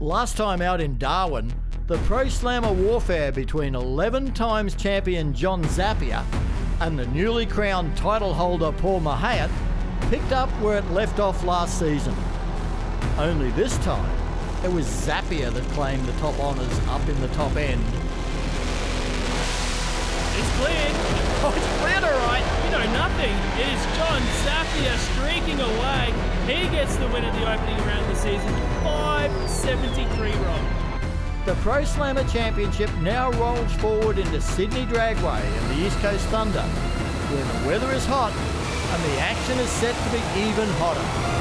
Last time out in Darwin, the Pro Slammer warfare between 11 times champion John Zappia and the newly crowned title holder Paul Mahiut picked up where it left off last season. Only this time, it was Zappia that claimed the top honours up in the top end. It's cleared. Oh, it's cleared all right. You know nothing. It is John Zappia streaking away. He gets the win at the opening round of the season. 573 Rob. The Pro Slammer Championship now rolls forward into Sydney Dragway and the East Coast Thunder, where the weather is hot and the action is set to be even hotter.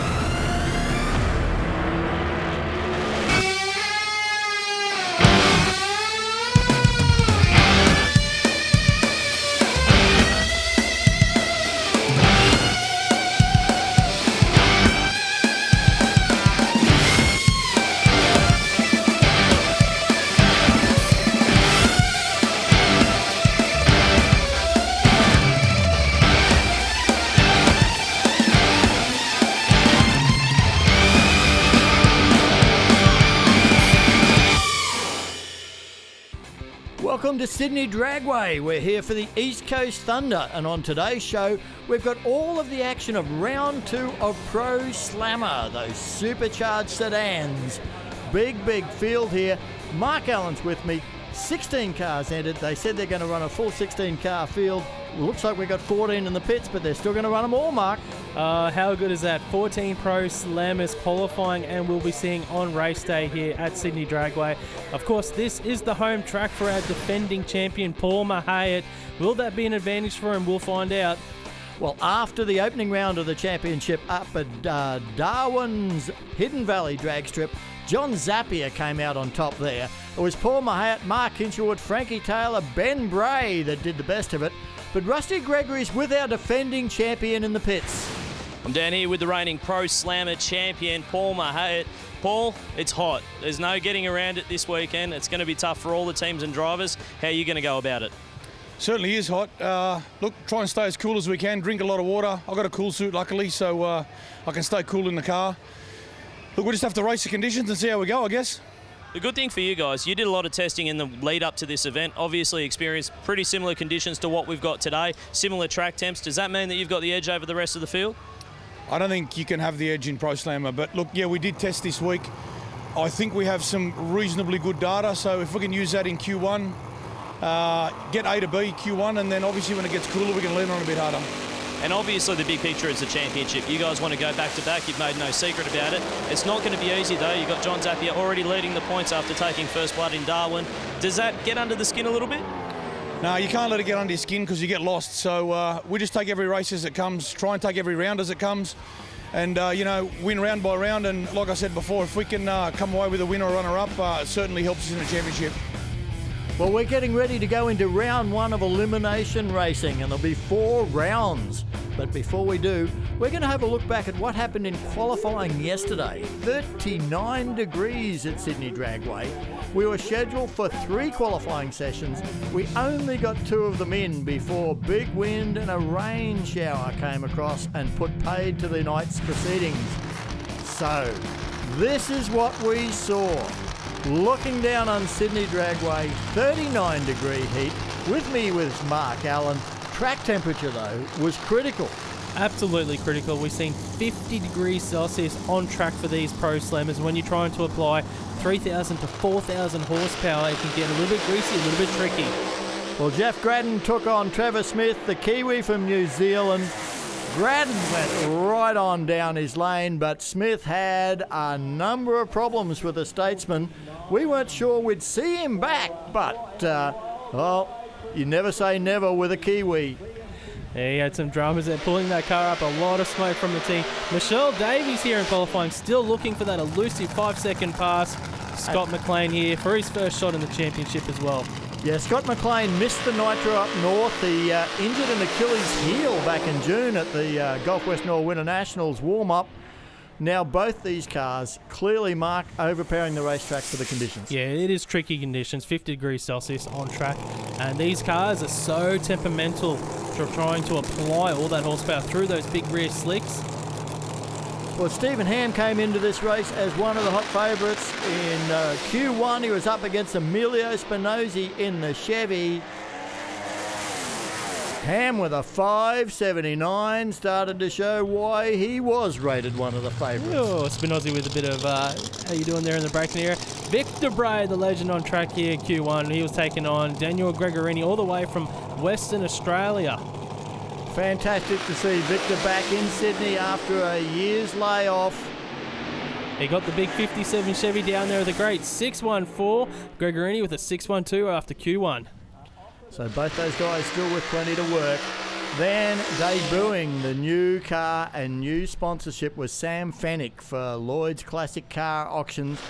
Welcome to Sydney Dragway. We're here for the East Coast Thunder, and on today's show, we've got all of the action of round 2 of Pro Slammer, those supercharged sedans. Big field here. Mark Allen's with me. 16 cars entered. They said they're going to run a full 16-car field. Looks like we've got 14 in the pits, but they're still going to run them all, Mark. How good is that? 14 Pro Slammers qualifying, and we'll be seeing on race day here at Sydney Dragway. Of course, this is the home track for our defending champion, Paul Mahiut. Will that be an advantage for him? We'll find out. Well, after the opening round of the championship up at Darwin's Hidden Valley drag strip, John Zappia came out on top there. It was Paul Mahiut, Mark Hinshelwood, Frankie Taylor, Ben Bray that did the best of it. But Rusty Gregory's with our defending champion in the pits. I'm down here with the reigning Pro Slammer champion, Paul Mahiut. Paul, it's hot. There's no getting around it this weekend. It's going to be tough for all the teams and drivers. How are you going to go about it? Certainly is hot. Look, try and stay as cool as we can, drink a lot of water. I've got a cool suit, luckily, so I can stay cool in the car. Look, we'll just have to race the conditions and see how we go, I guess. The good thing for you guys, you did a lot of testing in the lead up to this event, obviously experienced pretty similar conditions to what we've got today, similar track temps. Does that mean that you've got the edge over the rest of the field? I don't think you can have the edge in Pro Slammer, but look, yeah, we did test this week. I think we have some reasonably good data, so if we can use that in Q1, get A to B Q1, and then obviously when it gets cooler, we can lean on a bit harder. And obviously the big picture is the championship. You guys want to go back to back. You've made no secret about it. It's not going to be easy though. You've got John Zappia already leading the points after taking first blood in Darwin. Does that get under the skin a little bit? No, you can't let it get under your skin because you get lost. So we just take every race as it comes, try and take every round as it comes, and win round by round. And like I said before, if we can come away with a win or runner-up, it certainly helps us in the championship. Well, we're getting ready to go into round 1 of elimination racing, and there'll be 4 rounds. But before we do, we're going to have a look back at what happened in qualifying yesterday. 39 degrees at Sydney Dragway. We were scheduled for 3 qualifying sessions. We only got 2 of them in before big wind and a rain shower came across and put paid to the night's proceedings. So, this is what we saw. Looking down on Sydney Dragway, 39 degree heat. With me was Mark Allen. Track temperature, though, was critical. Absolutely critical. We've seen 50 degrees Celsius on track for these Pro Slammers. When you're trying to apply 3,000 to 4,000 horsepower, it can get a little bit greasy, a little bit tricky. Well, Jeff Gradden took on Trevor Smith, the Kiwi from New Zealand. Gradden went right on down his lane, but Smith had a number of problems with the Statesman. We weren't sure we'd see him back, but, you never say never with a Kiwi. Yeah, he had some dramas there, pulling that car up, a lot of smoke from the team. Michelle Davies here in qualifying, still looking for that elusive 5-second pass. Scott McLean here for his first shot in the championship as well. Yeah, Scott McLean missed the Nitro up north. He injured an Achilles heel back in June at the Gulf West North Winter Nationals warm-up. Now both these cars clearly mark overpowering the racetrack for the conditions. Yeah, it is tricky conditions, 50 degrees Celsius on track. And these cars are so temperamental for trying to apply all that horsepower through those big rear slicks. Well, Stephen Ham came into this race as one of the hot favourites. In Q1, he was up against Emilio Spinozzi in the Chevy. Ham with a 5.79 started to show why he was rated one of the favourites. Oh, Spinozzi with a bit of, how you doing there in the braking area? Victor Bray, the legend on track here in Q1. He was taking on Daniel Gregorini all the way from Western Australia. Fantastic to see Victor back in Sydney after a year's layoff. He got the big 57 Chevy down there with a great 6.14. Gregorini with a 6.12 after Q1. So both those guys still with plenty to work. Then debuting the new car and new sponsorship was Sam Fennick for Lloyd's Classic Car Auctions,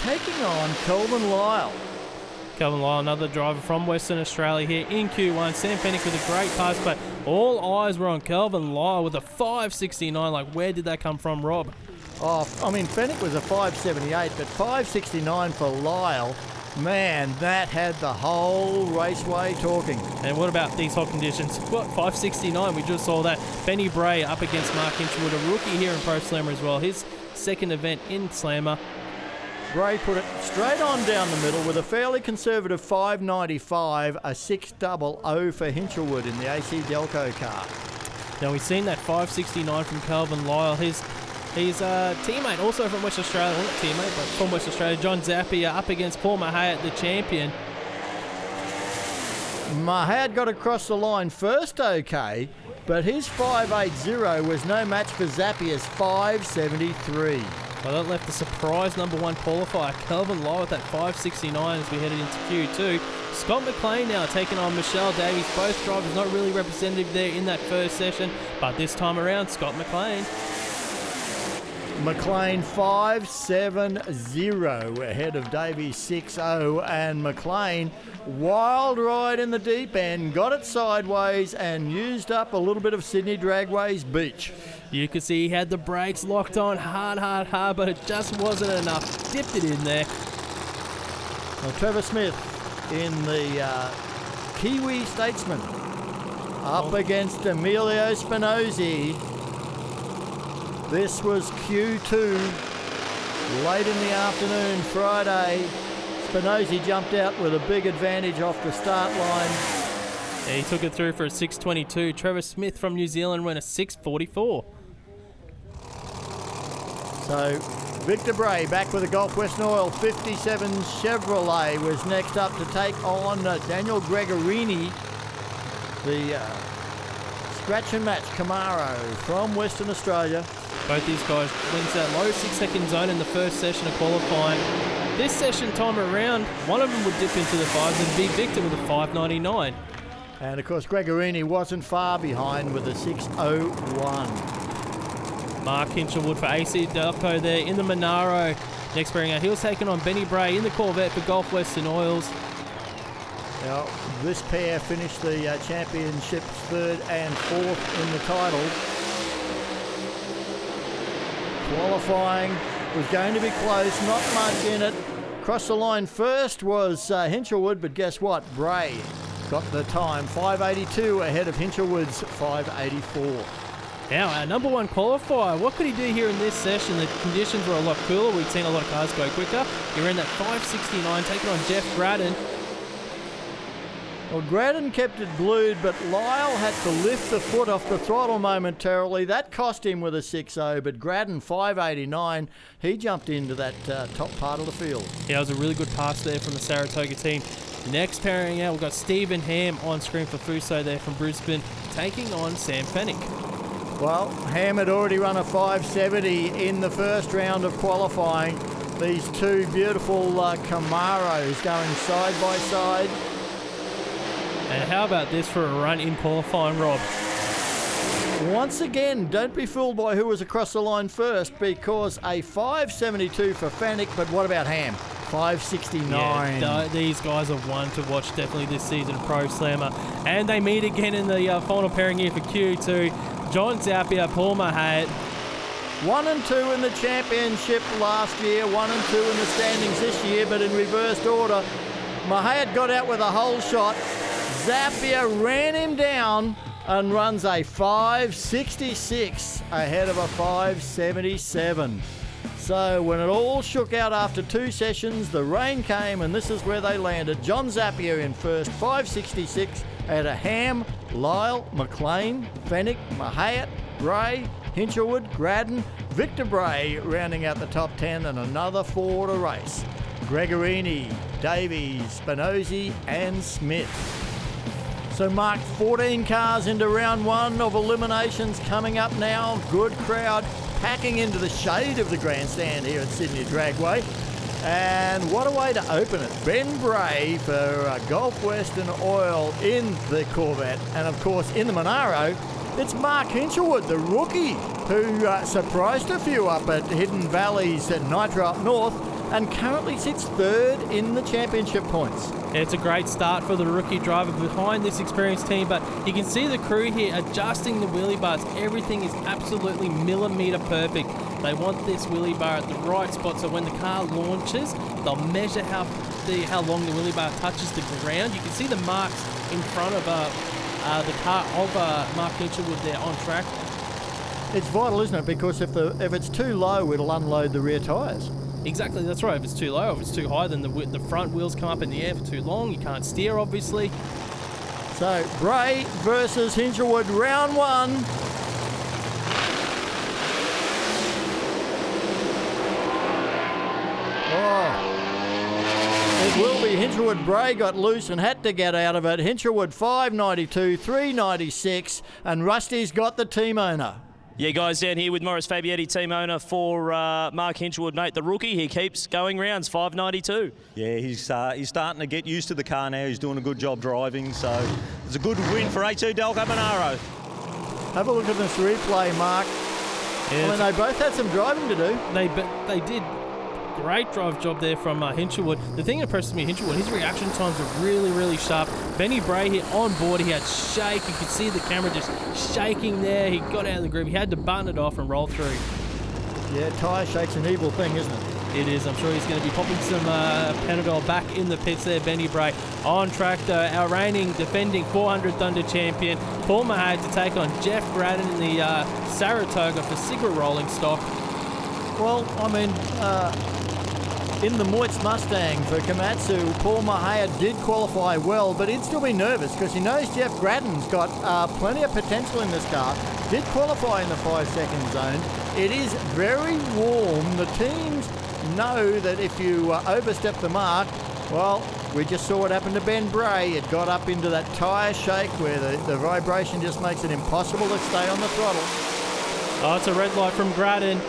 taking on Kelvin Lyle. Kelvin Lyle, another driver from Western Australia here in Q1. Sam Fennick with a great pass, but all eyes were on Kelvin Lyle with a 5.69. Like, where did that come from, Rob? Oh, I mean, Fennick was a 5.78, but 5.69 for Lyle. Man, that had the whole raceway talking. And what about these hot conditions? What, 5.69? We just saw that. Benny Bray up against Mark Hinchelwood, a rookie here in Pro Slammer as well. His second event in Slammer. Bray put it straight on down the middle with a fairly conservative 5.95, a 6.00 for Hinchelwood in the AC Delco car. Now, we've seen that 5.69 from Kelvin Lyle. His teammate, also from West Australia, well, not teammate, but from West Australia, John Zappia, up against Paul Mahayat, the champion. Mahayat got across the line first okay, but his 5.80 was no match for Zappia's 5.73. Well, that left the surprise number one qualifier, Kelvin Lyle, with that 5.69 as we headed into Q2. Scott McLean now taking on Michelle Davies. Both drivers not really representative there in that first session, but this time around, Scott McLean. McLean 5.70 ahead of Davies 6.0, and McLean wild ride in the deep end, got it sideways and used up a little bit of Sydney Dragway's beach. You could see he had the brakes locked on hard, but it just wasn't enough. Dipped it in there. Well, Trevor Smith in the Kiwi Statesman up against Emilio Spinozzi. This was Q2, late in the afternoon, Friday. Spinozzi jumped out with a big advantage off the start line. Yeah, he took it through for a 6.22. Trevor Smith from New Zealand went a 6.44. So Victor Bray back with a Gulf Western Oil 57 Chevrolet was next up to take on Daniel Gregorini, the scratch and match Camaro from Western Australia. Both these guys went into that low 6-second zone in the first session of qualifying. This session time around, one of them would dip into the fives and be Victor with a 5.99. And of course Gregorini wasn't far behind with a 6.01. Mark Hinchelwood for AC Delco there in the Monaro. Next bearing out, he was taking on Benny Bray in the Corvette for Gulf Western Oils. Now, this pair finished the championships third and fourth in the title. Qualifying was going to be close, not much in it. Across the line first was Hinchelwood, but guess what? Bray got the time, 5.82 ahead of Hinchelwood's 5.84. Now, our number one qualifier, what could he do here in this session? The conditions were a lot cooler. We'd seen a lot of cars go quicker. He ran that 5.69, taking on Jeff Braden. Well, Graydon kept it glued, but Lyle had to lift the foot off the throttle momentarily. That cost him with a 6.0, but Graydon 5.89, he jumped into that top part of the field. Yeah, it was a really good pass there from the Saratoga team. Next pairing out, we've got Stephen Ham on screen for Fuso there from Brisbane, taking on Sam Fennick. Well, Ham had already run a 5.70 in the first round of qualifying. These two beautiful Camaros going side by side. And how about this for a run in qualifying, Rob? Once again, don't be fooled by who was across the line first, because a 5.72 for Fennick, but what about Ham? 5.69. Yeah, these guys are one to watch definitely this season, Pro Slammer. And they meet again in the final pairing here for Q2. John Zappia, Paul Mahayat. 1 and 2 in the championship last year, 1 and 2 in the standings this year, but in reversed order. Mahayat got out with a whole shot. Zappia ran him down, and runs a 5.66 ahead of a 5.77. So when it all shook out after 2 sessions, the rain came, and this is where they landed. John Zapier in first, 5.66 ahead of Ham, Lyle, McLean, Fennick, Mahayat, Bray, Hinshelwood, Graden, Victor Bray rounding out the top 10, and another 4 to race. Gregorini, Davies, Spinozzi and Smith. So Mark, 14 cars into round 1 of eliminations coming up now. Good crowd packing into the shade of the grandstand here at Sydney Dragway. And what a way to open it. Ben Bray for Gulf Western Oil in the Corvette. And of course in the Monaro, it's Mark Hinshelwood, the rookie, who surprised a few up at Hidden Valley's Nitro up north, and currently sits 3rd in the championship points. Yeah, it's a great start for the rookie driver behind this experienced team, but you can see the crew here adjusting the wheelie bars. Everything is absolutely millimetre perfect. They want this wheelie bar at the right spot, so when the car launches, they'll measure how long the wheelie bar touches the ground. You can see the marks in front of the car of Mark Hinshelwood there on track. It's vital, isn't it? Because if it's too low, it'll unload the rear tyres. Exactly, that's right. If it's too low, if it's too high, then the front wheels come up in the air for too long. You can't steer, obviously. So, Bray versus Hinshelwood, round 1. Oh. It will be Hinshelwood. Bray got loose and had to get out of it. Hinshelwood 5.92, 3.96, and Rusty's got the team owner. Yeah, guys, down here with Morris Fabietti, team owner for Mark Hinshelwood, mate. The rookie, he keeps going rounds, 5.92. Yeah, he's starting to get used to the car now. He's doing a good job driving, so it's a good win for A2 Delco Monaro. Have a look at this replay, Mark. Yeah, I mean, they both had some driving to do. They did. Great drive job there from Hinshelwood. The thing that impresses me, Hinshelwood, his reaction times are really, really sharp. Benny Bray here on board, he had shake. You could see the camera just shaking there. He got out of the groove. He had to button it off and roll through. Yeah, tyre shake's an evil thing, isn't it? It is. I'm sure he's going to be popping some Panadol back in the pits there, Benny Bray. On track, though, our reigning, defending 400 Thunder champion, Paul Mahad, to take on Jeff Graden in the Saratoga for Sigma Rolling Stock. Well, I mean, in the Moitz Mustang for Komatsu, Paul Mahaya did qualify well, but he'd still be nervous because he knows Jeff Graden's got plenty of potential in this car. Did qualify in the 5-second zone. It is very warm. The teams know that if you overstep the mark, well, we just saw what happened to Ben Bray. It got up into that tyre shake where the vibration just makes it impossible to stay on the throttle. Oh, it's a red light from Graden.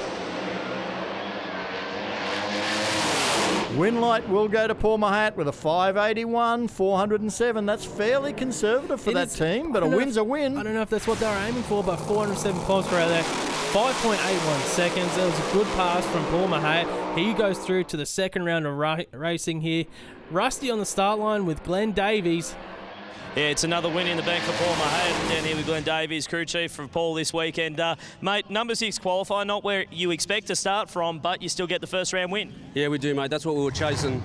Win light will go to Paul Mahat with a 581, 407. That's fairly conservative for that team, but a win's a win. I don't know if that's what they were aiming for, but 407 kilometers per hour there. 5.81 seconds. That was a good pass from Paul Mahat. He goes through to the second round of racing here. Rusty on the start line with Glenn Davies. Yeah, it's another win in the bank for Paul Mahat. Down here with Glenn Davies, crew chief for Paul this weekend. Mate, number 6 qualify, not where you expect to start from, but you still get the first round win. Yeah, we do, mate. That's what we were chasing.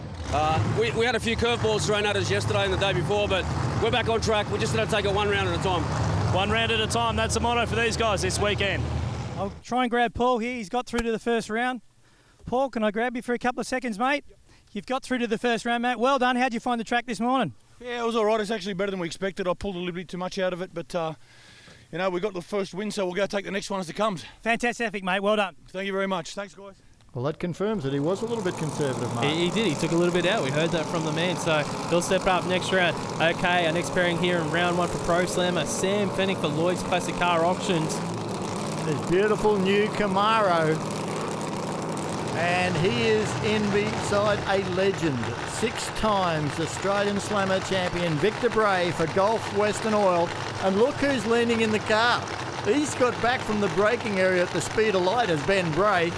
We had a few curveballs thrown at us yesterday and the day before, but we're back on track. We're just going to take it one round at a time. One round at a time. That's the motto for these guys this weekend. I'll try and grab Paul here. He's got through to the first round. Paul, can I grab you for a couple of seconds, mate? You've got through to the first round, mate. Well done. How'd you find the track this morning? Yeah, it was all right. It's actually better than we expected. I pulled a little bit too much out of it, but, you know, we got the first win, so we'll go take the next one as it comes. Fantastic, mate. Well done. Thank you very much. Thanks, guys. Well, that confirms that he was a little bit conservative, Mark. He did. He took a little bit out. We heard that from the man, so he'll step up next round. Okay, our next pairing here in round 1 for Pro Slammer, Sam Fennick for Lloyd's Classic Car Auctions. His beautiful new Camaro. And he is in beside a legend, 6 times Australian Slammer champion Victor Bray for Gulf Western Oil. And look who's leaning in the car. He's got back from the braking area at the speed of light as Ben Bray.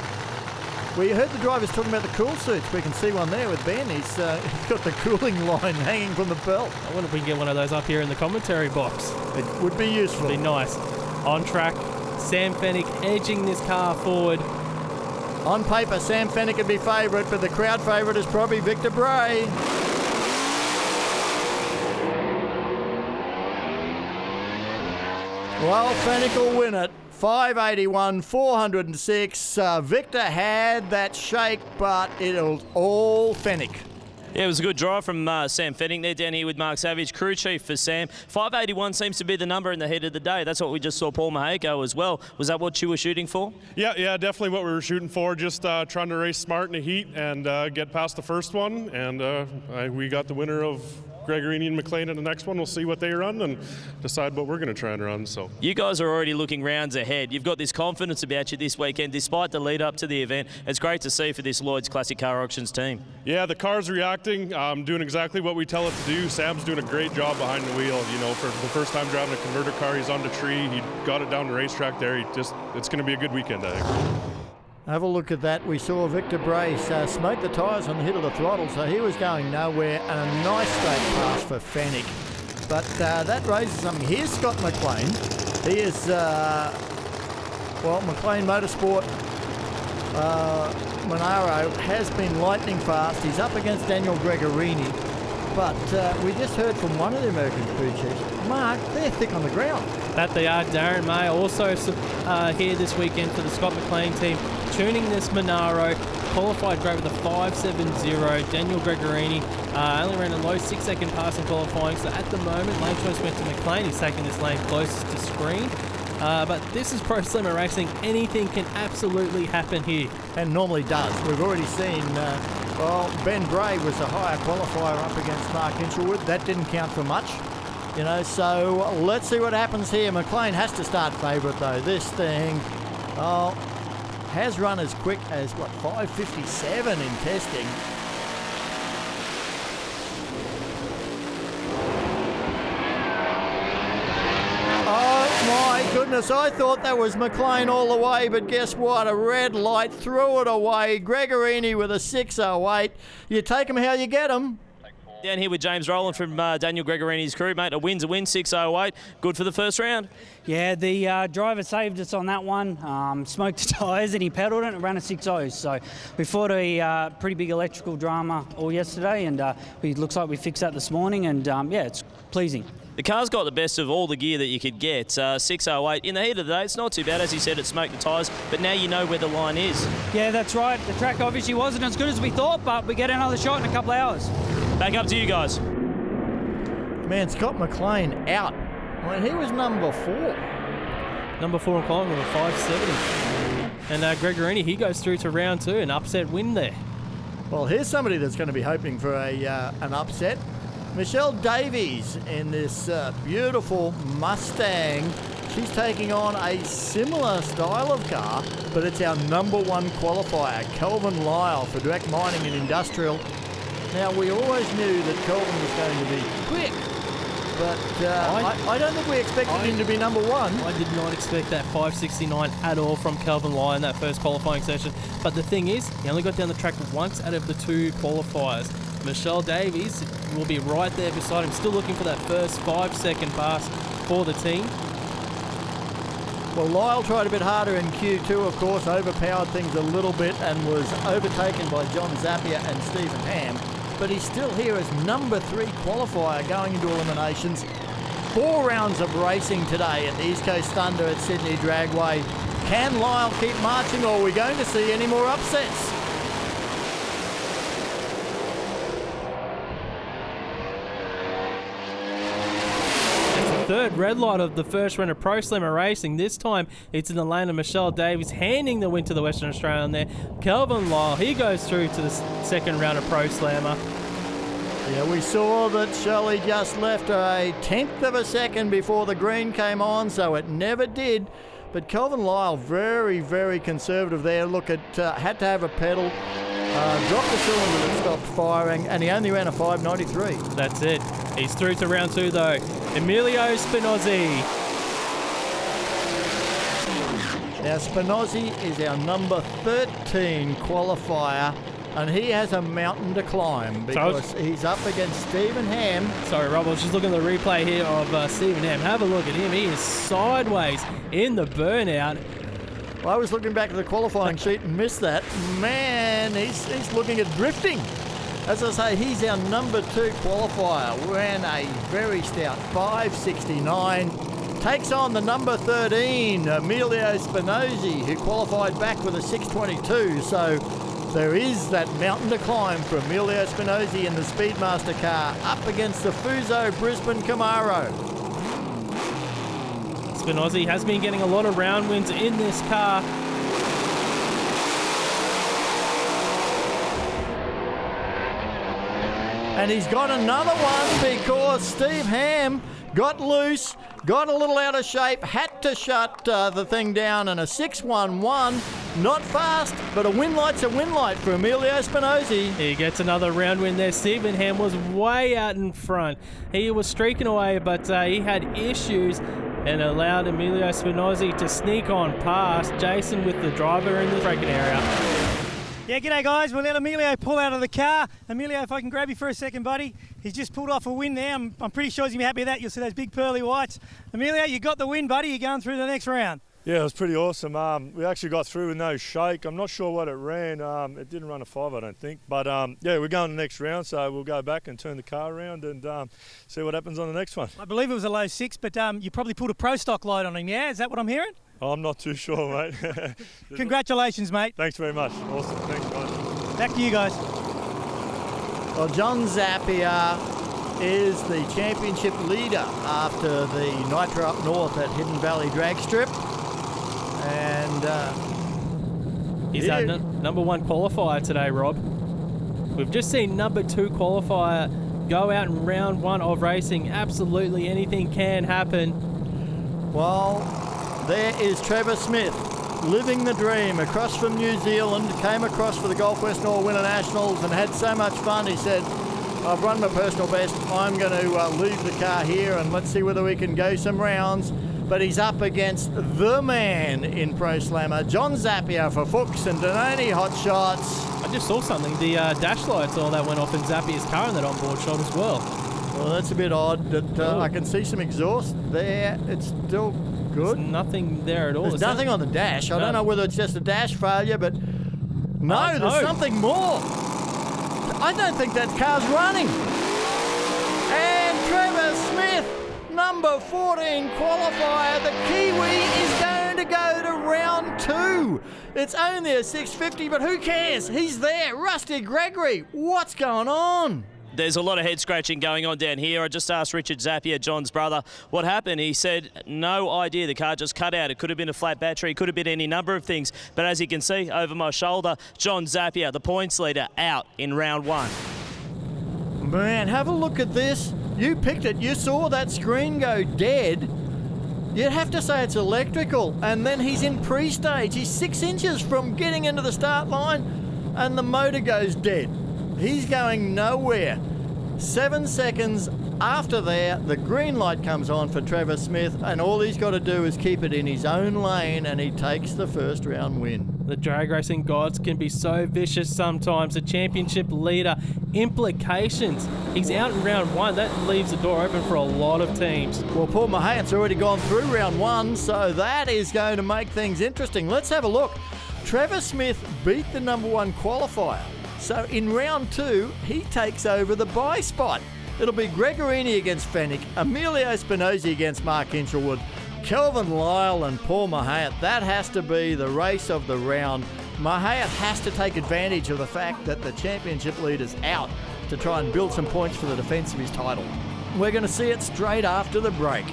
We heard the drivers talking about the cool suits. We can see one there with Ben. He's got the cooling line hanging from the belt. I wonder if we can get one of those up here in the commentary box. It would be useful. Be nice. On track, Sam Fennick edging this car forward. On paper, Sam Fennick would be favourite, but the crowd favourite is probably Victor Bray. Well, Fenwick will win it. 581, 406. Victor had that shake, but it'll all Fenwick. Yeah, it was a good drive from Sam Fenwick there down here with Mark Savage, crew chief for Sam. 581 seems to be the number in the heat of the day. That's what we just saw Paul Mahey go as well. Was that what you were shooting for? Yeah, definitely what we were shooting for. Just trying to race smart in the heat and get past the first one. And we got the winner of Gregorini and McLean in the next one. We'll see what they run and decide what we're going to try and run. So you guys are already looking rounds ahead. You've got this confidence about you this weekend, despite the lead up to the event. It's great to see for this Lloyd's Classic Car Auctions team. Yeah, the car's reacting, doing exactly what we tell it to do. Sam's doing a great job behind the wheel. You know, for the first time driving a converter car, he's on the tree. He got it down the racetrack there. It's going to be a good weekend, I think. Have a look at that. We saw Victor Brace smoke the tyres on the hit of the throttle, so he was going nowhere, and a nice straight pass for Fenwick. But that raises something. Here's Scott McLean. He is, McLean Motorsport Monaro has been lightning fast. He's up against Daniel Gregorini. But we just heard from one of the American crew chiefs, Mark, they're thick on the ground. That they are. Darren May also here this weekend for the Scott McLean team, tuning this Monaro. Qualified great with a 5.70. Daniel Gregorini only ran a low 6-second pass in qualifying. So at the moment, lane choice went to McLean. He's taking this lane closest to screen. But this is Pro Slammer Racing. Anything can absolutely happen here. And normally does. We've already seen, Ben Bray was a higher qualifier up against Mark Hinchelwood. That didn't count for much. You know, so let's see what happens here. McLean has to start favourite, though. This thing has run as quick as, 5.57 in testing. My goodness, I thought that was McLean all the way, but guess what? A red light threw it away. Gregorini with a 6.08. You take him how you get him. Down here with James Rowland from Daniel Gregorini's crew, mate. A win's a win, 6.08. Good for the first round. Yeah, the driver saved us on that one. Smoked the tyres and he pedalled it and ran a 6.0. So we fought a pretty big electrical drama all yesterday, and it looks like we fixed that this morning, and it's pleasing. The car's got the best of all the gear that you could get. 6.08. In the heat of the day, it's not too bad. As you said, it smoked the tyres, but now you know where the line is. Yeah, that's right. The track obviously wasn't as good as we thought, but we get another shot in a couple of hours. Back up to you guys. Man, Scott McLean out. Well, he was number 4. Number 4 in qualifying with a 5.70. And Gregorini, he goes through to round 2, an upset win there. Well, here's somebody that's going to be hoping for an upset. Michelle Davies in this beautiful Mustang. She's taking on a similar style of car, but it's our number 1 qualifier, Kelvin Lyle for Direct Mining and Industrial. Now, we always knew that Kelvin was going to be quick, but I don't think we expected him to be number 1. I did not expect that 5.69 at all from Kelvin Lyle in that first qualifying session. But the thing is, he only got down the track once out of the 2 qualifiers. Michelle Davies will be right there beside him, still looking for that first 5-second pass for the team. Well, Lyle tried a bit harder in Q2, of course, overpowered things a little bit and was overtaken by John Zappia and Stephen Ham. But he's still here as number 3 qualifier going into eliminations. 4 rounds of racing today at the East Coast Thunder at Sydney Dragway. Can Lyle keep marching, or are we going to see any more upsets? Third red light of the first round of Pro Slammer Racing. This time it's in the lane of Michelle Davies, handing the win to the Western Australian there. Kelvin Lyle, he goes through to the second round of Pro Slammer. Yeah, we saw that Shelley just left a 1/10 of a second before the green came on, so it never did. But Kelvin Lyle, very, very conservative there. Look, it had to have a pedal, dropped the cylinder that stopped firing, and he only ran a 5.93. That's it. He's through to round 2 though. Emilio Spinozzi. Now Spinozzi is our number 13 qualifier, and he has a mountain to climb because he's up against Stephen Ham. Sorry, Rob, I was just looking at the replay here of Stephen Ham. Have a look at him. He is sideways in the burnout. I was looking back at the qualifying sheet and missed that. Man, he's looking at drifting. As I say, he's our number 2 qualifier. Ran a very stout 5.69. takes on the number 13, Emilio Spinozzi, who qualified back with a 6:22. So there is that mountain to climb for Emilio Spinozzi in the Speedmaster car up against the Fuso Brisbane Camaro. Spinozzi has been getting a lot of round wins in this car. And he's got another one because Steve Ham got loose, got a little out of shape, had to shut the thing down, and a 6.11. Not fast, but a win light's a win light for Emilio Spinozzi. He gets another round win there. Stephen Ham was way out in front. He was streaking away, but he had issues and allowed Emilio Spinozzi to sneak on past Jason with the driver in the braking area. Yeah, g'day guys. We'll let Emilio pull out of the car. Emilio, if I can grab you for a second, buddy. He's just pulled off a win there. I'm pretty sure he's going to be happy with that. You'll see those big pearly whites. Emilio, you got the win, buddy. You're going through the next round. Yeah, it was pretty awesome. We actually got through with no shake. I'm not sure what it ran. It didn't run a 5, I don't think. But yeah, we're going to the next round, so we'll go back and turn the car around and see what happens on the next one. I believe it was a low 6, but you probably put a Pro Stock light on him, yeah? Is that what I'm hearing? I'm not too sure, mate. Congratulations, mate. Thanks very much. Awesome. Thanks, guys. Back to you guys. Well, John Zappia is the championship leader after the Nitro up north at Hidden Valley Drag Strip. And he's our number 1 qualifier today, Rob. We've just seen number 2 qualifier go out in round 1 of racing. Absolutely anything can happen. Well, there is Trevor Smith, living the dream, across from New Zealand, came across for the Gulf West Nor Winter Nationals and had so much fun. He said, I've run my personal best. I'm going to leave the car here and let's see whether we can go some rounds. But he's up against the man in Pro Slammer, John Zappia for Fuchs and Danone Hot Shots. I just saw something. The dash lights all that went off in Zappia's car in that onboard shot as well. Well, that's a bit odd. That I can see some exhaust there. It's still good. There's nothing there at all. There's nothing on the dash. I don't know whether it's just a dash failure, but no, there's something more. I don't think that car's running. And Trevor Smith, number 14 qualifier, the Kiwi is going to go to round 2. It's only a 650, but who cares? He's there. Rusty Gregory, what's going on? There's a lot of head scratching going on down here. I just asked Richard Zappia, John's brother, what happened. He said, no idea. The car just cut out. It could have been a flat battery. It could have been any number of things. But as you can see over my shoulder, John Zappia, the points leader, out in round 1. Man, have a look at this. You picked it. You saw that screen go dead. You'd have to say it's electrical. And then he's in pre-stage. He's 6 inches from getting into the start line and the motor goes dead. He's going nowhere. 7 seconds after there, the green light comes on for Trevor Smith, and all he's got to do is keep it in his own lane, and he takes the first round win. The drag racing gods can be so vicious sometimes. The championship leader, implications. He's out in round 1. That leaves the door open for a lot of teams. Well, Paul Mahayat's already gone through round 1, so that is going to make things interesting. Let's have a look. Trevor Smith beat the number 1 qualifier. So in round 2, he takes over the bye spot. It'll be Gregorini against Fennick, Emilio Spinozzi against Mark Hinchelwood, Kelvin Lyle and Paul Mahayat. That has to be the race of the round. Mahayat has to take advantage of the fact that the championship leader's out to try and build some points for the defence of his title. We're going to see it straight after the break.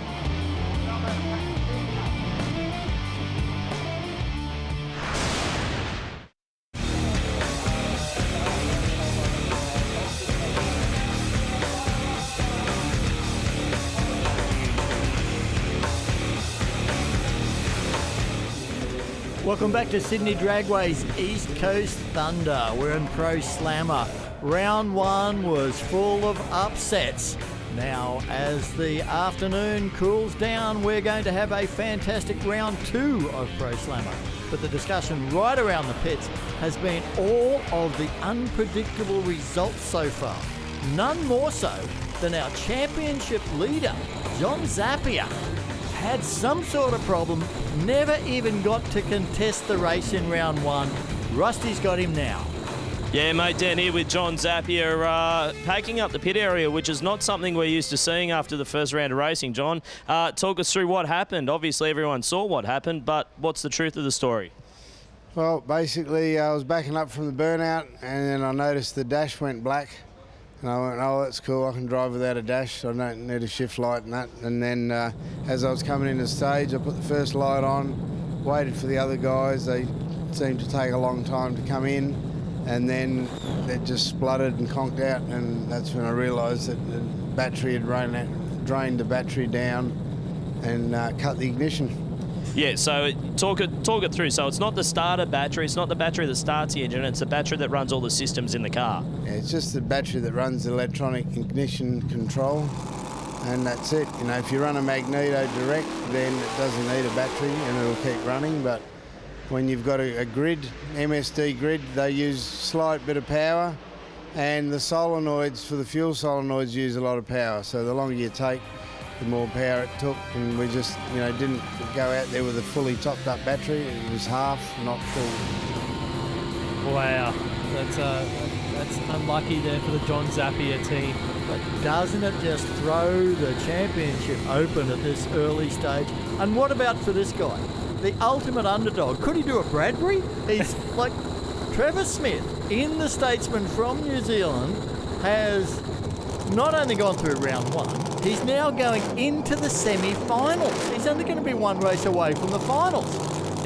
Welcome back to Sydney Dragway's East Coast Thunder. We're in Pro Slammer. Round 1 was full of upsets. Now, as the afternoon cools down, we're going to have a fantastic round 2 of Pro Slammer. But the discussion right around the pits has been all of the unpredictable results so far. None more so than our championship leader, John Zappia, had some sort of problem, never even got to contest the race in round 1. Rusty's got him now. Yeah, mate, down here with John Zappia, packing up the pit area, which is not something we're used to seeing after the first round of racing. John, talk us through what happened. Obviously, everyone saw what happened, but what's the truth of the story? Well, basically, I was backing up from the burnout, and then I noticed the dash went black. And I went, oh, that's cool, I can drive without a dash, I don't need a shift light and that. And then as I was coming into the stage, I put the first light on, waited for the other guys. They seemed to take a long time to come in. And then it just spluttered and conked out, and that's when I realised that the battery had drained the battery down and cut the ignition. Yeah, so talk it through. So it's not the starter battery, it's not the battery that starts the engine, it's the battery that runs all the systems in the car. Yeah, it's just the battery that runs the electronic ignition control, and that's it. You know, if you run a magneto direct, then it doesn't need a battery and it'll keep running, but when you've got a grid, MSD grid, they use slight bit of power, and the solenoids for the fuel solenoids use a lot of power. So the longer you take, the more power it took, and we just, didn't go out there with a fully topped up battery. It was half, not full. Wow, that's unlucky there for the John Zappia team. But doesn't it just throw the championship open at this early stage? And what about for this guy? The ultimate underdog. Could he do a Bradbury? He's like Trevor Smith in the Statesman from New Zealand has not only gone through round one, he's now going into the semi-finals. He's only going to be one race away from the finals.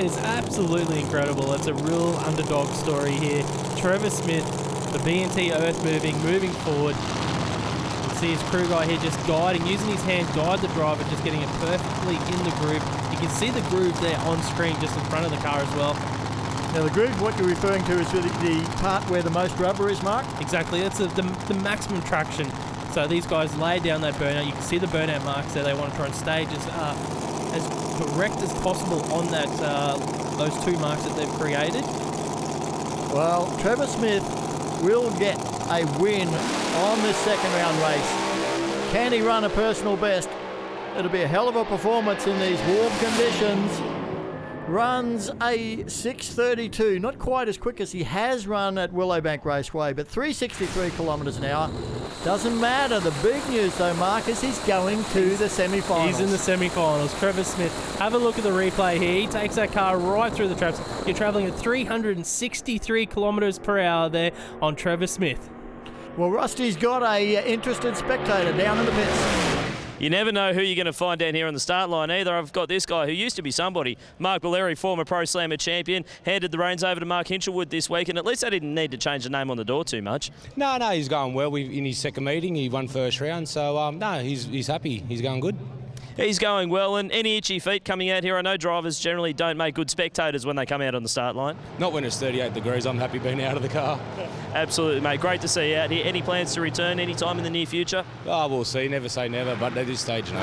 It's absolutely incredible. It's a real underdog story here. Trevor Smith, the B&T Earth moving forward. You can see his crew guy here just guiding, using his hands, guide the driver, just getting it perfectly in the groove. You can see the groove there on screen just in front of the car as well. Now the groove, what you're referring to is the part where the most rubber is, Mark? Exactly, that's the maximum traction. So these guys laid down that burnout. You can see the burnout marks there. They want to try and stage as correct as possible on that those two marks that they've created. Well, Trevor Smith will get a win on this second round race. Can he run a personal best? It'll be a hell of a performance in these warm conditions. Runs a 6:32, not quite as quick as he has run at Willowbank Raceway, but 363 kilometres an hour. Doesn't matter. The big news though, Mark, is he's going to the semi-finals. He's in the semi-finals. Trevor Smith, have a look at the replay here. He takes that car right through the traps. You're travelling at 363 kilometres per hour there on Trevor Smith. Well, Rusty's got a interested spectator down in the pits. You never know who you're going to find down here on the start line either. I've got this guy who used to be somebody, Mark Valeri, former Pro Slammer champion, handed the reins over to Mark Hinchelwood this week, and at least they didn't need to change the name on the door too much. No, he's going well. In his second meeting, he won first round, so he's happy. He's going good. He's going well, and any itchy feet coming out here? I know drivers generally don't make good spectators when they come out on the start line. Not when it's 38 degrees. I'm happy being out of the car. Absolutely, mate. Great to see you out here. Any plans to return any time in the near future? Oh, we'll see. Never say never, but at this stage, no.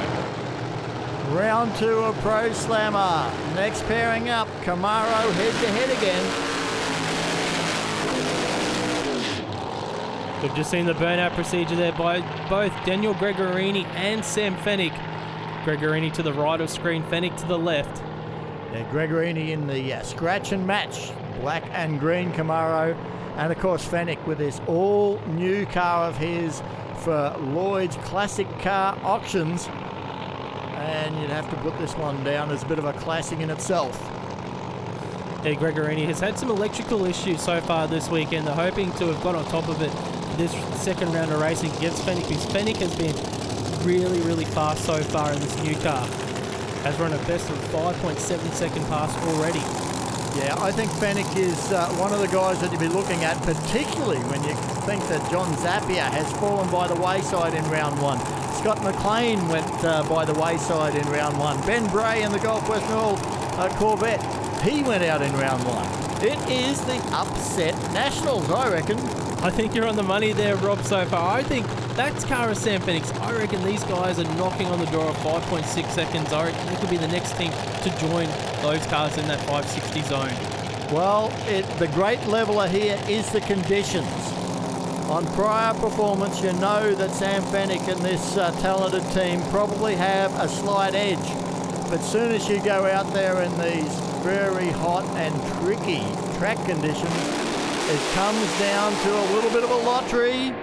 Round two of Pro Slammer. Next pairing up, Camaro head-to-head again. We've just seen the burnout procedure there by both Daniel Gregorini and Sam Fennick. Gregorini to the right of screen, Fennick to the left. Yeah, Gregorini in the scratch and match, black and green Camaro. And of course Fennick with this all-new car of his for Lloyd's Classic Car Auctions. And you'd have to put this one down as a bit of a classic in itself. Yeah, Gregorini has had some electrical issues so far this weekend. They're hoping to have got on top of it this second round of racing against Fennick, because Fennick has been really fast so far in this new car. Has run a best of 5.7 second pass already. Yeah, I think Fennick is one of the guys that you'll be looking at, particularly when you think that John Zappia has fallen by the wayside in round one. Scott McLean went by the wayside in round one. Ben Bray in the Gulf West Mill Corvette, he went out in round one. It is the upset Nationals, I reckon. I think you're on the money there, Rob, so far. I think that's car of Sam Fennick's. I reckon these guys are knocking on the door of 5.6 seconds. I reckon they could be the next team to join those cars in that 560 zone. Well, the great leveler here is the conditions. On prior performance, you know that Sam Fennick and this talented team probably have a slight edge. But soon as you go out there in these very hot and tricky track conditions, It comes down to a little bit of a lottery.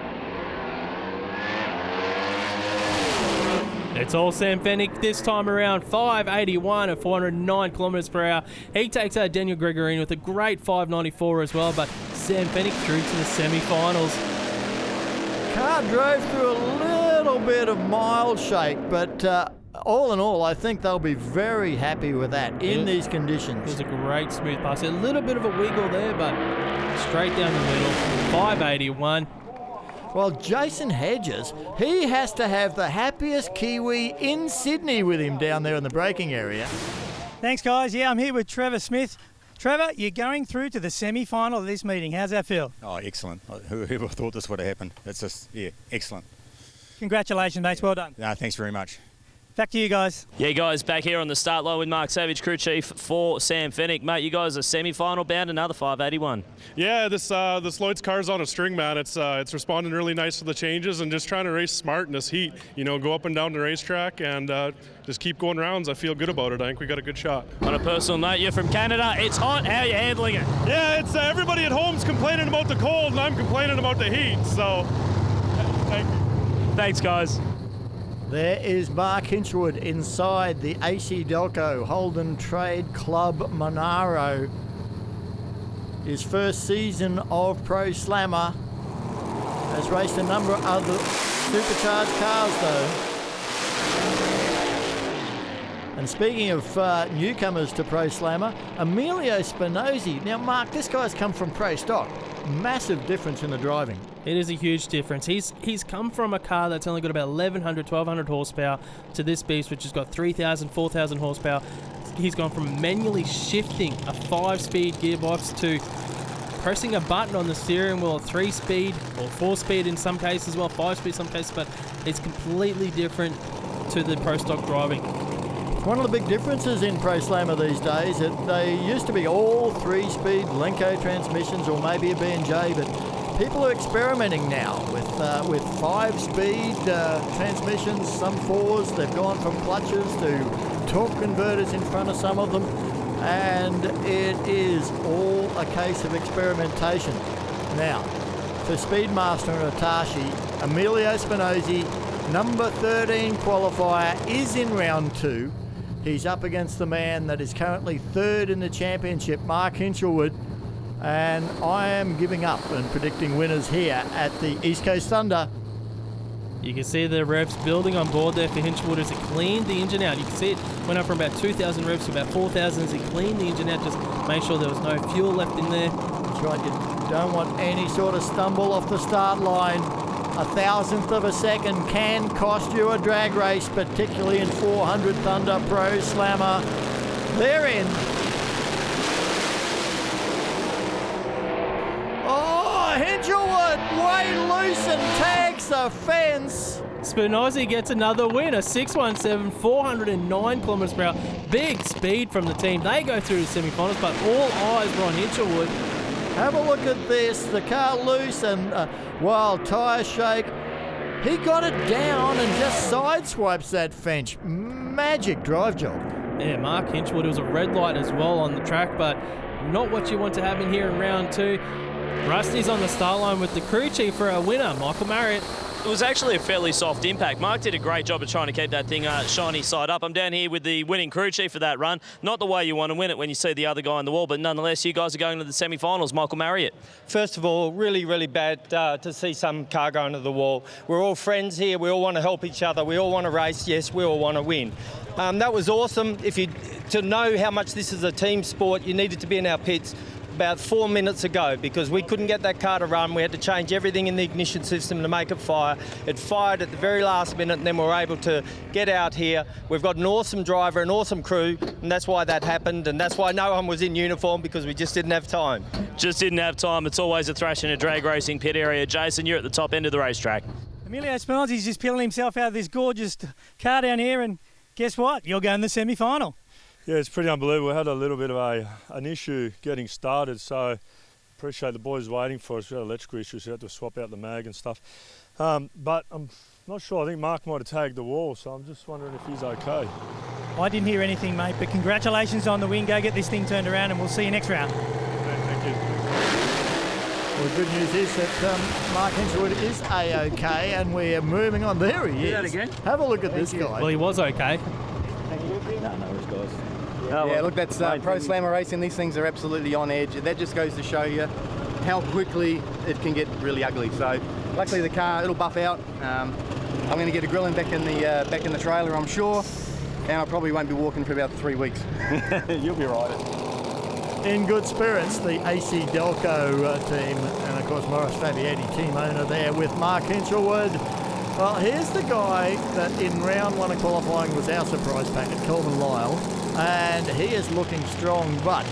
It's all Sam Fennick this time around, 581 at 409 kilometres per hour. He takes out Daniel Gregorini with a great 594 as well, but Sam Fennick through to the semi-finals. Car drove through a little bit of mild shake, but all in all, I think they'll be very happy with that in these conditions. It was a great smooth pass. A little bit of a wiggle there, but straight down the middle, 581. Well, Jason Hedges, he has to have the happiest Kiwi in Sydney with him down there in the braking area. Thanks, guys. Yeah, I'm here with Trevor Smith. Trevor, you're going through to the semi-final of this meeting. How's that feel? Oh, excellent. Whoever thought this would have happened? It's just, yeah, excellent. Congratulations, mates. Well done. No, thanks very much. Back to you guys. Yeah, guys, back here on the start line with Mark Savage, crew chief for Sam Fennick. Mate, you guys are semi-final bound, another 581. Yeah, this Lloyd's car's on a string, man. It's responding really nice to the changes and just trying to race smart in this heat. You know, go up and down the racetrack and just keep going rounds. I feel good about it. I think we got a good shot. On a personal note, you're from Canada. It's hot. How are you handling it? Yeah, it's everybody at home's complaining about the cold, and I'm complaining about the heat. So, thank you. Thanks, guys. There is Mark Hinchwood inside the AC Delco Holden Trade Club Monaro. His first season of Pro Slammer. Has raced a number of other supercharged cars though. And speaking of newcomers to Pro Slammer, Emilio Spinozzi. Now Mark, this guy's come from Pro Stock. Massive difference in the driving. It is a huge difference. He's come from a car that's only got about 1,100, 1,200 horsepower to this beast, which has got 3,000, 4,000 horsepower. He's gone from manually shifting a 5-speed gearbox to pressing a button on the steering wheel, 3-speed or 4-speed in some cases as well, 5-speed in some cases, but it's completely different to the Pro Stock driving. One of the big differences in Pro Slammer these days, they used to be all 3-speed Lenco transmissions or maybe a B&J, but people are experimenting now with 5-speed transmissions, some 4s. They've gone from clutches to torque converters in front of some of them, and it is all a case of experimentation. Now, for Speedmaster and Atashi, Emilio Spinozzi, number 13 qualifier, is in round 2. He's up against the man that is currently 3rd in the championship, Mark Hinchelwood. And I am giving up and predicting winners here at the East Coast Thunder. You can see the revs building on board there for Hinchelwood as he cleaned the engine out. You can see it went up from about 2,000 revs to about 4,000 as he cleaned the engine out, just made sure there was no fuel left in there. That's right, you don't want any sort of stumble off the start line. 1,000th of a second can cost you a drag race, particularly in 400 Thunder Pro Slammer. They're in. Oh, Hinchelwood way loose and tags the fence. Spinozzi gets another win, a 617, 409 kilometres per hour. Big speed from the team. They go through the semi-finals, but all eyes were on Hinchelwood. Have a look at this. The car loose and wild tyre shake. He got it down and just sideswipes that fence. Magic drive job. Yeah, Mark Hinchelwood. It was a red light as well on the track, but not what you want to have in here in round 2. Rusty's on the start line with the crew chief for our winner, Michael Marriott. It was actually a fairly soft impact. Mark did a great job of trying to keep that thing shiny side up. I'm down here with the winning crew chief for that run. Not the way you want to win it when you see the other guy on the wall, but nonetheless, you guys are going to the semi-finals. Michael Marriott. First of all, really, really bad to see some car going to the wall. We're all friends here. We all want to help each other. We all want to race. Yes, we all want to win. That was awesome. To know how much this is a team sport, you needed to be in our pits about 4 minutes ago because we couldn't get that car to run. We had to change everything in the ignition system to make it fire. It fired at the very last minute and then we were able to get out here. We've got an awesome driver, an awesome crew, and that's why that happened, and that's why no one was in uniform, because we just didn't have time. Just didn't have time. It's always a thrash in a drag racing pit area. Jason, you're at the top end of the racetrack. Emilio Spinozzi's just peeling himself out of this gorgeous car down here, and guess what? You're going to the semi-final. Yeah, it's pretty unbelievable. We had a little bit of an issue getting started, so appreciate the boys waiting for us. We had electrical issues, we had to swap out the mag and stuff. But I'm not sure. I think Mark might have tagged the wall, so I'm just wondering if he's okay. I didn't hear anything, mate, but congratulations on the win. Go get this thing turned around and we'll see you next round. Okay, thank you. Well, the good news is that Mark Hinshelwood is A-OK, and we're moving on. There he is. that again. Have a look at this guy. Well, he was okay. Yeah, look, that's Pro Slammer racing. These things are absolutely on edge. That just goes to show you how quickly it can get really ugly. So, luckily the car, it'll buff out. I'm going to get a grilling back in the trailer, I'm sure, and I probably won't be walking for about 3 weeks. You'll be right. In good spirits, the AC Delco team, and of course Morris Fabietti, team owner there with Mark Hinshelwood. Well, here's the guy that in round 1 of qualifying was our surprise packet, Kelvin Lyle, and he is looking strong, but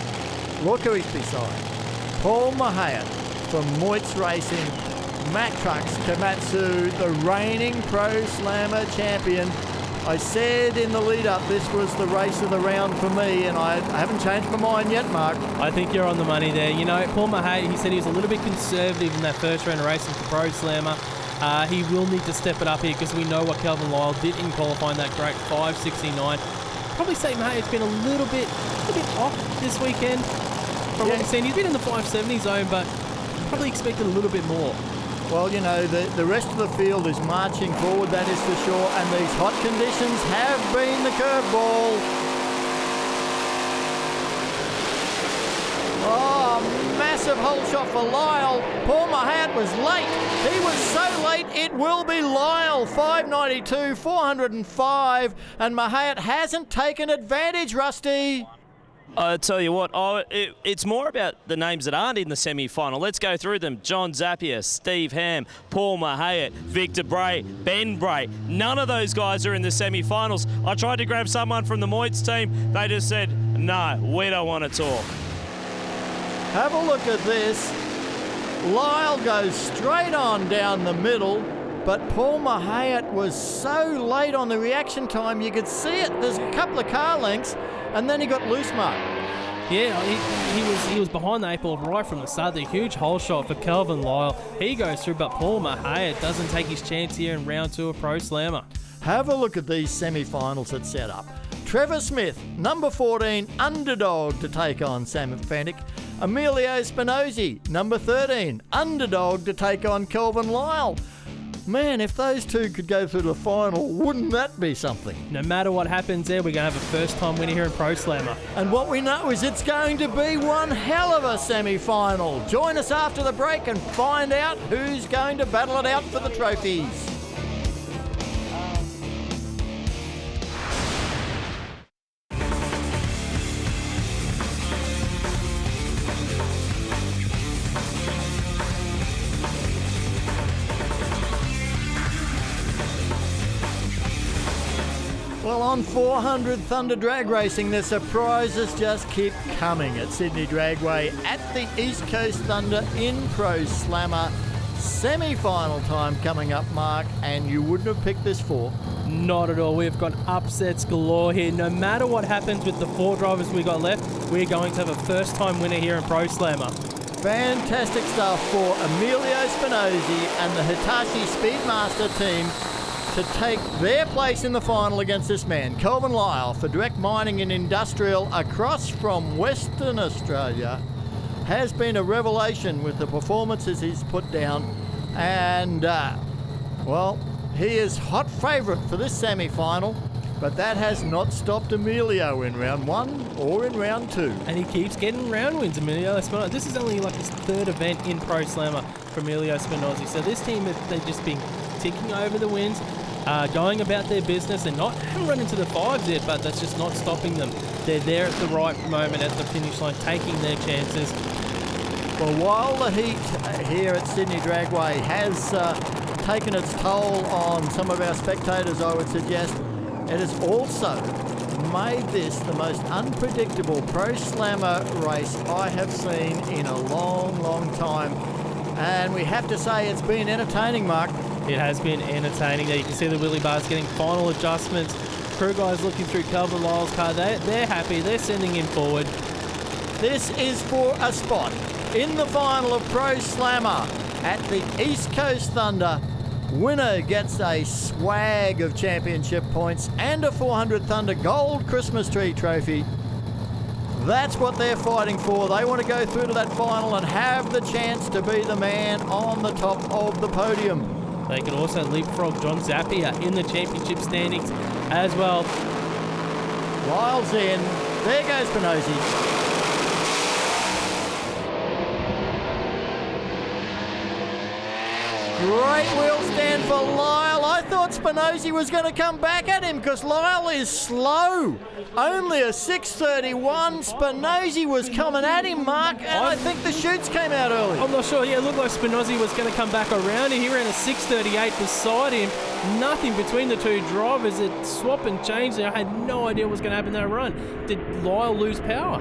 look who he's beside. Paul Mahayat from Moitz Racing, Mack Trucks, Komatsu, the reigning Pro Slammer champion. I said in the lead-up this was the race of the round for me, and I haven't changed my mind yet, Mark. I think you're on the money there. You know, Paul Mahayat, he said he was a little bit conservative in that first round of racing for Pro Slammer. He will need to step it up here because we know what Kelvin Lyle did in qualifying, that great 5.69. Probably say Mahayat's been a little bit off this weekend from what we've seen. He's been in the 570 zone, but probably expected a little bit more. Well, you know, the rest of the field is marching forward, that is for sure, and these hot conditions have been the curveball. Oh, massive hole shot for Lyle. Paul Mahayat was late. He was so late, it will be Lyle. 592, 405, and Mahayat hasn't taken advantage, Rusty. I tell you what, it's more about the names that aren't in the semi-final. Let's go through them. John Zapier, Steve Ham, Paul Mahayat, Victor Bray, Ben Bray. None of those guys are in the semi-finals. I tried to grab someone from the Moitz team. They just said, no, we don't want to talk. Have a look at this. Lyle goes straight on down the middle, but Paul Mahayat was so late on the reaction time, you could see it. There's a couple of car lengths, and then he got loose, Mark. Yeah, he was behind the 8 ball right from the start. The huge hole shot for Kelvin Lyle. He goes through, but Paul Mahayat doesn't take his chance here in round 2 of Pro Slammer. Have a look at these semi-finals that's set up. Trevor Smith, number 14, underdog to take on Sam Fennick. Emilio Spinozzi, number 13, underdog to take on Kelvin Lyle. Man, if those two could go through the final, wouldn't that be something? No matter what happens there, we're going to have a first-time winner here in Pro Slammer. And what we know is it's going to be one hell of a semi-final. Join us after the break and find out who's going to battle it out for the trophies. Well, on 400 Thunder Drag Racing, the surprises just keep coming at Sydney Dragway at the East Coast Thunder in Pro Slammer. Semi-final time coming up, Mark, and you wouldn't have picked this for. Not at all. We've got upsets galore here. No matter what happens with the 4 drivers we got left, we're going to have a first-time winner here in Pro Slammer. Fantastic stuff for Emilio Spinozzi and the Hitachi Speedmaster team to take their place in the final against this man, Kelvin Lyle, for Direct Mining and Industrial across from Western Australia. Has been a revelation with the performances he's put down, and well, he is hot favourite for this semi-final, but that has not stopped Emilio in round 1 or in round 2. And he keeps getting round wins, Emilio Spinozzi. This is only like his 3rd event in Pro Slammer for Emilio Spinozzi. So this team, they've just been ticking over the wins, going about their business, and haven't run into the 5s yet, but that's just not stopping them. They're there at the right moment at the finish line, taking their chances. Well, while the heat here at Sydney Dragway has taken its toll on some of our spectators, I would suggest, it has also made this the most unpredictable Pro Slammer race I have seen in a long, long time. And we have to say it's been entertaining, Mark. It has been entertaining. There you can see the wheelie bars getting final adjustments. Crew guys looking through Kelvin Lyle's car. They're happy. They're sending him forward. This is for a spot in the final of Pro Slammer at the East Coast Thunder. Winner gets a swag of championship points and a 400 Thunder Gold Christmas Tree Trophy. That's what they're fighting for. They want to go through to that final and have the chance to be the man on the top of the podium. They can also leapfrog John Zappia in the championship standings as well. Lyle's in. There goes Spinozzi. Great wheel stand for Lyle. I thought Spinozzi was going to come back at him because Lyle is slow. Only a 6:31. Spinozzi was coming at him, Mark, and I think the chutes came out early. I'm not sure. Yeah, it looked like Spinozzi was going to come back around him. He ran a 6:38 beside him. Nothing between the two drivers. It swap and changed. I had no idea what was going to happen in that run. Did Lyle lose power?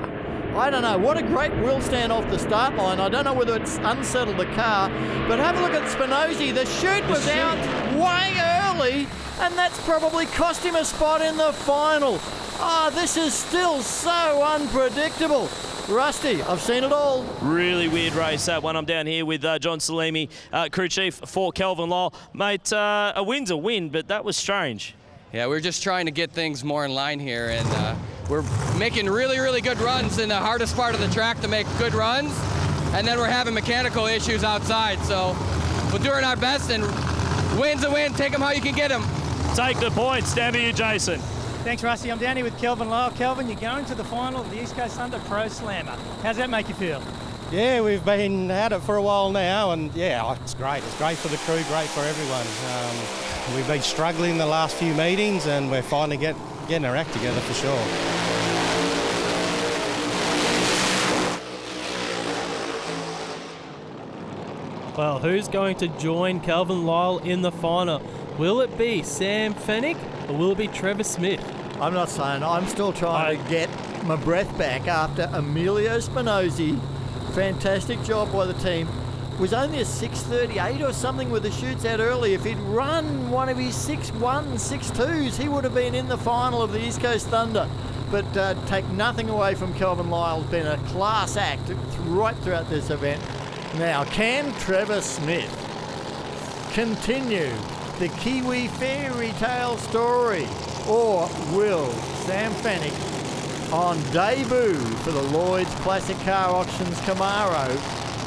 I don't know. What a great wheel stand off the start line. I don't know whether it's unsettled the car, but have a look at Spinozzi. The chute was out way early, and that's probably cost him a spot in the final. This is still so unpredictable. Rusty, I've seen it all. Really weird race, that one. I'm down here with John Salimi, crew chief for Kelvin Lyle. Mate, a win's a win, but that was strange. Yeah, we're just trying to get things more in line here, and we're making really, really good runs in the hardest part of the track to make good runs, and then we're having mechanical issues outside, so we're doing our best, and win's a win. Take them how you can get them. Take the points. Down to you, Jason. Thanks, Rusty. I'm down here with Kelvin Lyle. Kelvin, you're going to the final of the East Coast Thunder Pro Slammer. How's that make you feel? Yeah, we've been at it for a while now, and yeah, it's great. It's great for the crew, great for everyone. We've been struggling the last few meetings, and we're finally getting our act together for sure. Well, who's going to join Kelvin Lyle in the final? Will it be Sam Fennick or will it be Trevor Smith? I'm not saying. I'm still trying to get my breath back after Emilio Spinozzi. Fantastic job by the team. It was only a 6:38 or something with the chutes out early. If he'd run one of his 6.1, 6.2s, he would have been in the final of the East Coast Thunder. But take nothing away from Kelvin Lyle. It's been a class act right throughout this event. Now, can Trevor Smith continue the Kiwi fairy tale story, or will Sam Fennick, on debut for the Lloyd's Classic Car Auctions Camaro,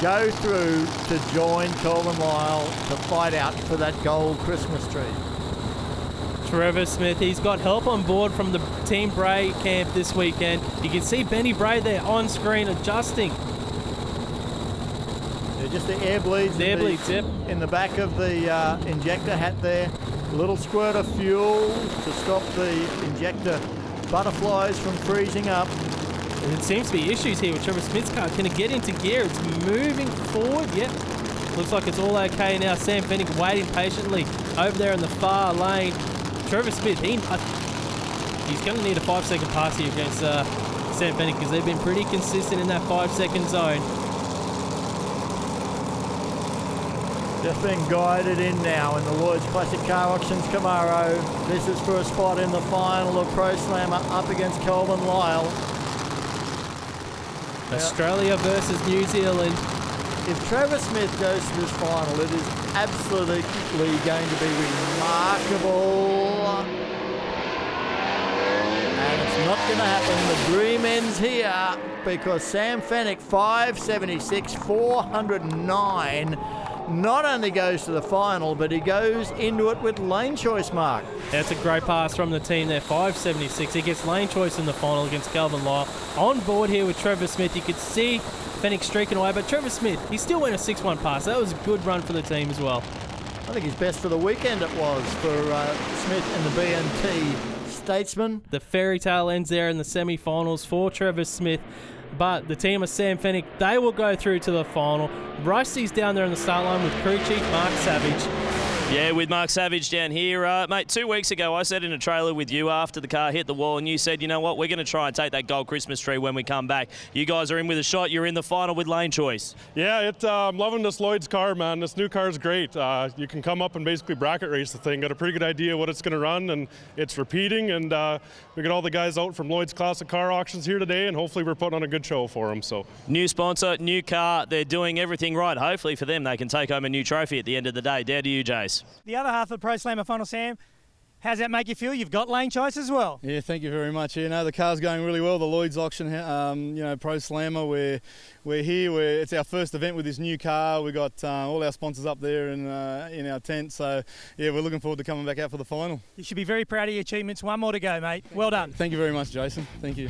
go through to join Kelvin Lyle to fight out for that gold Christmas tree? Trevor Smith, he's got help on board from the Team Bray camp this weekend. You can see Benny Bray there on screen adjusting. Just the air bleeds. Yep. In the back of the injector hat there. A little squirt of fuel to stop the injector butterflies from freezing up. And it seems to be issues here with Trevor Smith's car. Can it get into gear? It's moving forward. Yep. Looks like it's all okay now. Sam Fennick waiting patiently over there in the far lane. Trevor Smith, he's going to need a 5-second pass here against Sam Fennick because they've been pretty consistent in that 5-second zone. Just being guided in now in the Lloyd's Classic Car Auctions Camaro. This is for a spot in the final of Pro Slammer up against Kelvin Lyle. Australia versus New Zealand. If Trevor Smith goes to this final, it is absolutely going to be remarkable. And it's not going to happen. The dream ends here because Sam Fennick, 576, 409, not only goes to the final, but he goes into it with lane choice, Mark. That's a great pass from the team there, 576. He gets lane choice in the final against Kelvin Lyle. On board here with Trevor Smith, you could see Fennick streaking away, but Trevor Smith, he still went a 6-1 pass. That was a good run for the team as well. I think his best for the weekend it was for Smith and the BNT Statesman. The fairy tale ends there in the semi-finals for Trevor Smith. But the team of Sam Fennick, they will go through to the final. Rusty's down there on the start line with crew chief Mark Savage. Yeah, with Mark Savage down here. Mate, 2 weeks ago, I said in a trailer with you after the car hit the wall, and you said, you know what, we're going to try and take that gold Christmas tree when we come back. You guys are in with a shot. You're in the final with lane choice. Yeah, I'm loving this Lloyd's car, man. This new car is great. You can come up and basically bracket race the thing. Got a pretty good idea what it's going to run, and it's repeating. And we got all the guys out from Lloyd's Classic Car Auctions here today, and hopefully we're putting on a good show for them. So new sponsor, new car. They're doing everything right. Hopefully for them, they can take home a new trophy at the end of the day. Down to you, Jace. The other half of the Pro Slammer final, Sam. How's that make you feel? You've got lane choice as well. Yeah, thank you very much. Yeah, no, the car's going really well. The Lloyd's auction, Pro Slammer. We're here. It's our first event with this new car. We got all our sponsors up there in our tent. So yeah, we're looking forward to coming back out for the final. You should be very proud of your achievements. One more to go, mate. Well done. Thank you very much, Jason. Thank you.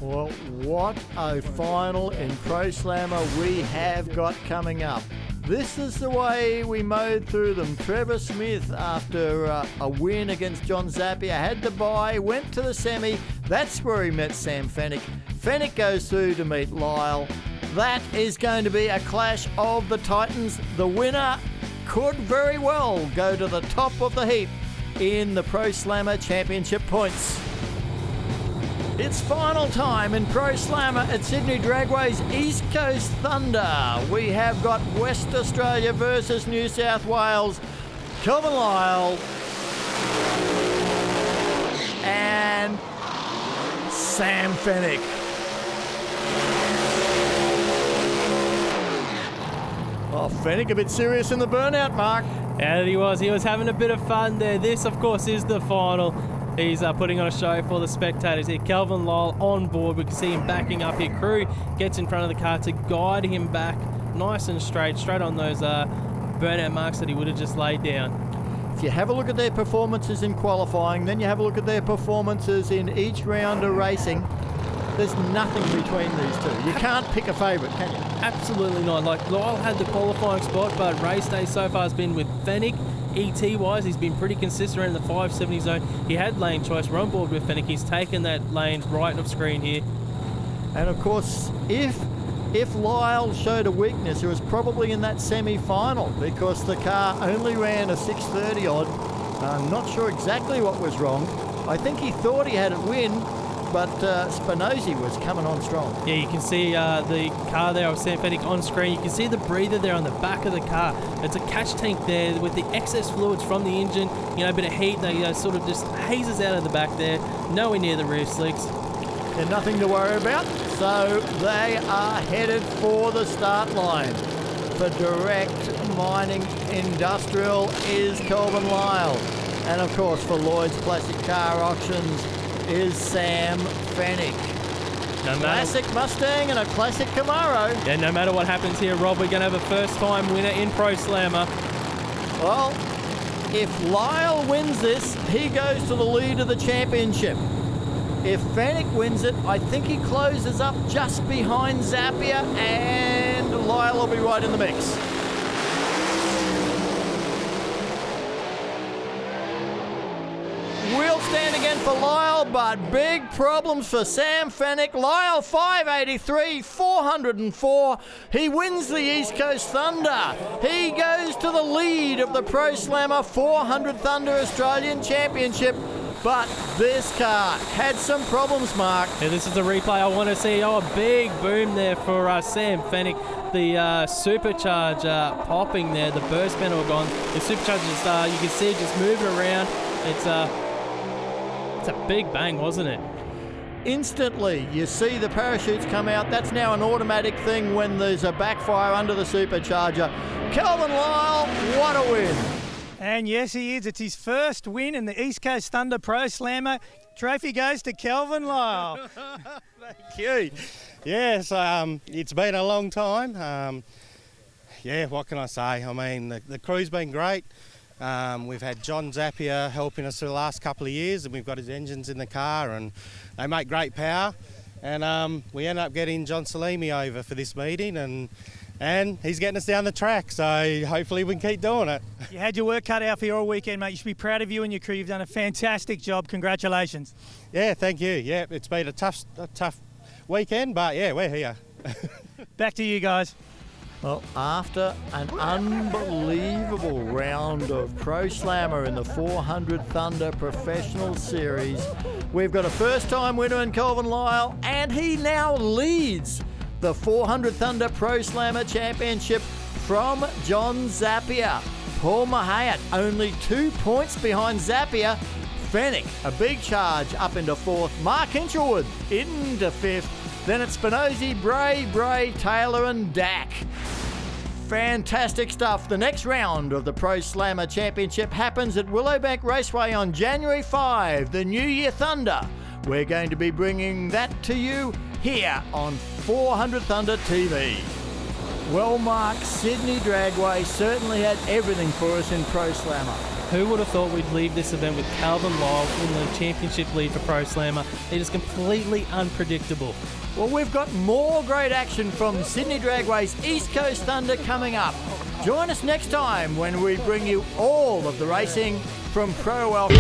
Well, what a final in Pro Slammer we have got coming up. This is the way we mowed through them. Trevor Smith, after a win against John Zappia, had the bye, went to the semi. That's where he met Sam Fenech. Fenech goes through to meet Lyle. That is going to be a clash of the Titans. The winner could very well go to the top of the heap in the Pro Slammer Championship points. It's final time in Pro Slammer at Sydney Dragway's East Coast Thunder. We have got West Australia versus New South Wales. Kelvin Lyle and Sam Fenech. Oh, Fenech a bit serious in the burnout, Mark. Yeah, he was. He was having a bit of fun there. This, of course, is the final. He's putting on a show for the spectators here. Kelvin Lyle on board. We can see him backing up here. Crew gets in front of the car to guide him back nice and straight on those burnout marks that he would have just laid down. If you have a look at their performances in qualifying, then you have a look at their performances in each round of racing, there's nothing between these two. You can't pick a favourite, can you? Absolutely not. Like, Lyle had the qualifying spot, but race day so far has been with Fenech. ET-wise, he's been pretty consistent around the 570 zone. He had lane choice. We're on board with Fenech. He's taken that lane right of screen here. And of course, if Lyle showed a weakness, it was probably in that semi-final, because the car only ran a 630 odd. I'm not sure exactly what was wrong. I think he thought he had it win, but Spinozzi was coming on strong. Yeah, you can see the car there of Sam Fenech on screen. You can see the breather there on the back of the car. It's a catch tank there with the excess fluids from the engine. You know, a bit of heat that sort of just hazes out of the back there. Nowhere near the rear slicks. And nothing to worry about. So they are headed for the start line. For Direct Mining Industrial is Kelvin Lyle. And of course for Lloyd's Classic Car Auctions is Sam Fenech. Classic Mustang and a classic Camaro. Yeah, no matter what happens here, Rob, we're going to have a first-time winner in Pro Slammer. Well, if Lyle wins this, he goes to the lead of the championship. If Fenech wins it, I think he closes up just behind Zappia, and Lyle will be right in the mix. Wheel stand again for Lyle, but big problems for Sam Fenech. Lyle 583, 404. He wins the East Coast Thunder. He goes to the lead of the Pro Slammer 400 Thunder Australian Championship. But this car had some problems, Mark. Yeah, this is a replay I want to see. Oh, a big boom there for Sam Fenech. The supercharger popping there, the burst panel gone. The supercharger, you can see it just moving around. It's a big bang, wasn't it? Instantly, you see the parachutes come out. That's now an automatic thing when there's a backfire under the supercharger. Kelvin Lyle, what a win. And yes, he is. It's his first win in the East Coast Thunder Pro Slammer. Trophy goes to Kelvin Lyle. Thank you. Yes, it's been a long time. Yeah, what can I say? I mean, the crew's been great. We've had John Zappia helping us for the last couple of years, and we've got his engines in the car, and they make great power. And we ended up getting John Salimi over for this meeting, and he's getting us down the track, so hopefully we can keep doing it. You had your work cut out for you all weekend, mate. You should be proud of you and your crew. You've done a fantastic job. Congratulations. Yeah, thank you. Yeah, it's been a tough weekend, but yeah, we're here. Back to you guys. Well, after an unbelievable round of Pro Slammer in the 400 Thunder Professional Series, we've got a first-time winner in Kelvin Lyle, and he now leads the 400 Thunder Pro Slammer Championship from John Zappia. Paul Mahayat only 2 points behind Zappia. Fenech, a big charge up into fourth. Mark Hinchelwood into fifth. Then it's Spinozzi, Bray, Taylor and Dak. fantastic stuff. The next round of the Pro Slammer Championship happens at Willowbank Raceway on January 5, the New Year Thunder. We're going to be bringing that to you here on 400 Thunder TV. Well, Mark, Sydney Dragway certainly had everything for us in Pro Slammer. Who would have thought we'd leave this event with Calvin Lyle in the championship lead for Pro Slammer? It is completely unpredictable. Well, we've got more great action from Sydney Dragway's East Coast Thunder coming up. Join us next time when we bring you all of the racing from Pro Alpha.